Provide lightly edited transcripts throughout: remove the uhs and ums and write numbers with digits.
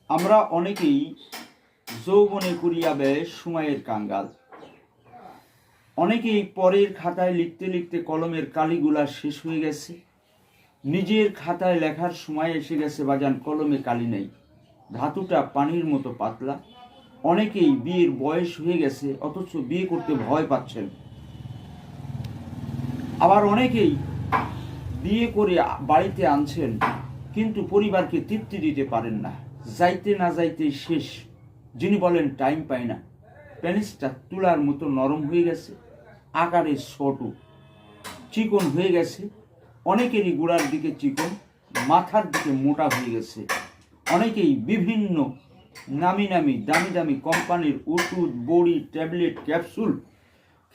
আমরা অনেকেই যৌবনে করিয়া ব্যয় সময়ের কাঙ্গাল। অনেকেই পরের খাতায় লিখতে লিখতে কলমের কালিগুলা শেষ হয়ে গেছে। নিজের খাতায় লেখার সময় এসে গেছে, বাজান কলমে কালি নেই, ধাতুটা পানির মতো পাতলা। অনেকেই বিয়ের বয়স হয়ে গেছে, অথচ বিয়ে করতে ভয় পাচ্ছেন। আবার অনেকেই বিয়ে করে বাড়িতে আনছেন, কিন্তু পরিবারকে তৃপ্তি দিতে পারেন না। যাইতে না যাইতে শেষ। যিনি বলেন টাইম পায় না। পেনিসটা তুলার মতো নরম হয়ে গেছে, আকারে ছোট, চিকন হয়ে গেছে। অনেকেরই গোড়ার দিকে চিকন, মাথার দিকে মোটা হয়ে গেছে। অনেকেই বিভিন্ন নামি নামি দামি দামি কোম্পানির ওষুধ, বড়ি, ট্যাবলেট, ক্যাপসুল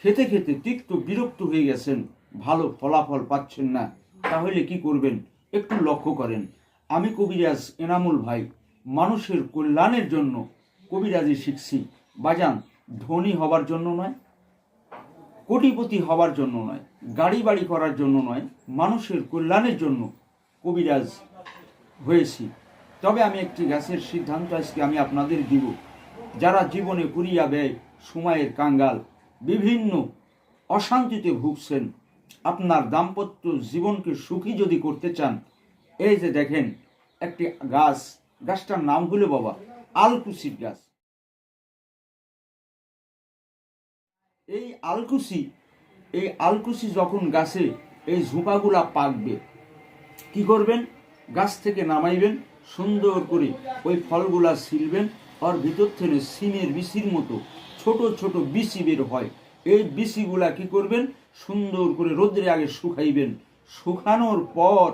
খেতে খেতে তিক্ত বিরক্ত হয়ে গেছেন, ভালো ফলাফল পাচ্ছেন না। তাহলে কি করবেন? একটু লক্ষ্য করেন। আমি কবিরাজ এনামুল ভাই, মানুষের কল্যাণের জন্য কবিরাজি শিখছি। বাজান ধনী হবার জন্য নয়, কোটিপতি হবার জন্য নয়, গাড়ি বাড়ি করার জন্য নয়, মানুষের কল্যাণের জন্য কবিরাজ হয়েছি। তবে আমি একটি গাছের সিদ্ধান্ত আজকে আমি আপনাদের দিব। যারা জীবনে পুরিয়া ব্যয় সময়ের কাঙ্গাল, বিভিন্ন অশান্তিতে ভুগছেন, আপনার দাম্পত্য জীবনকে সুখী যদি করতে চান, এই যে দেখেন একটি গাছ, গাছটার নাম হলো বাবা আলকুশির গাছ। এই আলকুশি যখন গাছে এই ঝোপাগুলা পাকবে, কি করবেন? গাছ থেকে নামাইবেন, সুন্দর করে ওই ফলগুলা ছিলবেন। ওর ভিতর থেকে সিমের বিচির মতো ছোট ছোট বিচি বের হয়। এই বিচিগুলা কি করবেন? সুন্দর করে রোদ্রে আগে শুকাইবেন। শুকানোর পর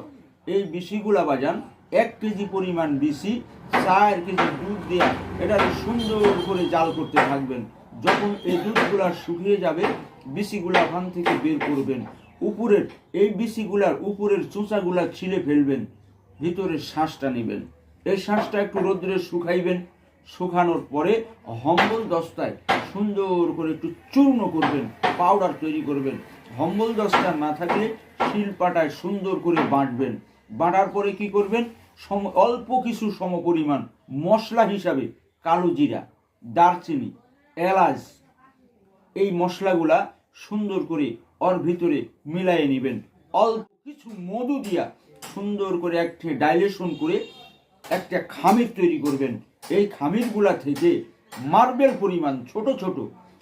এই বিচিগুলা বাজান 1 কেজি পরিমাণ বিচি 4 কেজি দুধ দেয়া এটা সুন্দর করে জাল করতে থাকবেন। যখন এই দুধগুলা শুকিয়ে যাবে, বিচিগুলা ওখান থেকে বের করবেন। উপরের এই বিচিগুলার উপরের চোঁচাগুলা ছিলে ফেলবেন, ভিতরে শ্বাসটা নেবেন। এই শ্বাসটা একটু রোদ্রে শুকাইবেন। শুকানোর পরে হম্বল দস্তায় সুন্দর করে একটু চূর্ণ করবেন, পাউডার তৈরি করবেন। হম্বল দস্তা না থাকলে শিলপাটায় সুন্দর করে বাঁটবেন। বাঁটার পরে কি করবেন? অল্প কিছু সমপরিমাণ মশলা হিসাবে কালো জিরা, দারচিনি, এলাচ, এই মশলাগুলা সুন্দর করে ওর ভিতরে মিলাইয়ে নেবেন। অল্প কিছু মধু দিয়া সুন্দর করে একটা ডাইলেশন করে একটা খামির তৈরি করবেন। এই খামিরগুলা থেকে মার্বেল পরিমাণ ছোট ছোট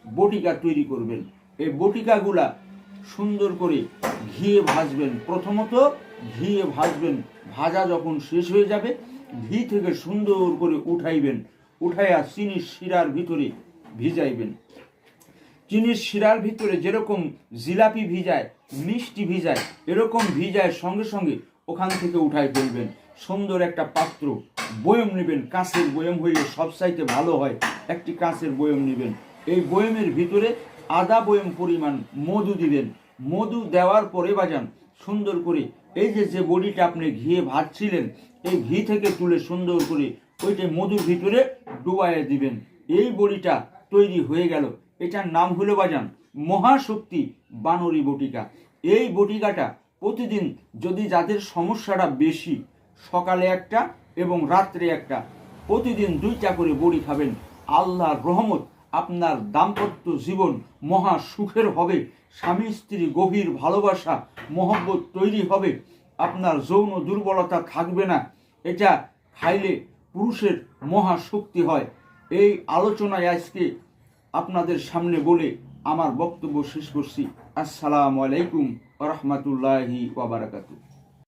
বটিকা তৈরি করবেন। এই বটিকাগুলা সুন্দর করে ঘিয়ে ভাজবেন। প্রথমত ঘিয়ে ভাজবেন, ভাজা যখন শেষ হয়ে যাবে, ঘি থেকে সুন্দর করে উঠাইবেন। উঠাইয়া চিনির শিরার ভিতরে ভিজাইবেন। চিনির শিরার ভিতরে যেরকম জিলাপি ভিজায়, মিষ্টি ভিজায়, এরকম ভিজায় সঙ্গে সঙ্গে ওখান থেকে উঠাই ফেলবেন। সুন্দর একটা পাত্র, বয়ম নেবেন। কাঁচের বয়ম হইলে সবচাইতে ভালো হয়। একটি কাঁচের বয়ম নেবেন। এই বয়মের ভিতরে আধা বয়ম পরিমাণ মধু দিবেন। মধু দেওয়ার পরে বাজান সুন্দর করে এই যে বড়িটা আপনি ঘিয়ে ভাজছিলেন, এই ঘি থেকে তুলে সুন্দর করে ওইটা মধুর ভিতরে ডুবাইয়ে দিবেন। এই বড়িটা তৈরি হয়ে গেল। এটার নাম হলো বাজান মহাশক্তি বানরি বটিকা। এই বটিকাটা প্রতিদিন, যদি যাদের সমস্যাটা বেশি, সকালে একটা এবং রাত্রে একটা, প্রতিদিন 2টা করে বড়ি খাবেন। আল্লাহর রহমত, আপনার দাম্পত্য জীবন মহা সুখের হবে। স্বামী স্ত্রী গভীর ভালোবাসা মহব্বত তৈরি হবে। আপনার যৌন দুর্বলতা থাকবে না। এটা খাইলে পুরুষের মহা শক্তি হয়। এই আলোচনায় আজকে আপনাদের সামনে বলে আমার বক্তব্য শেষ করছি। আসসালামু আলাইকুম ওয়া রাহমাতুল্লাহি ওয়া বারাকাতুহু।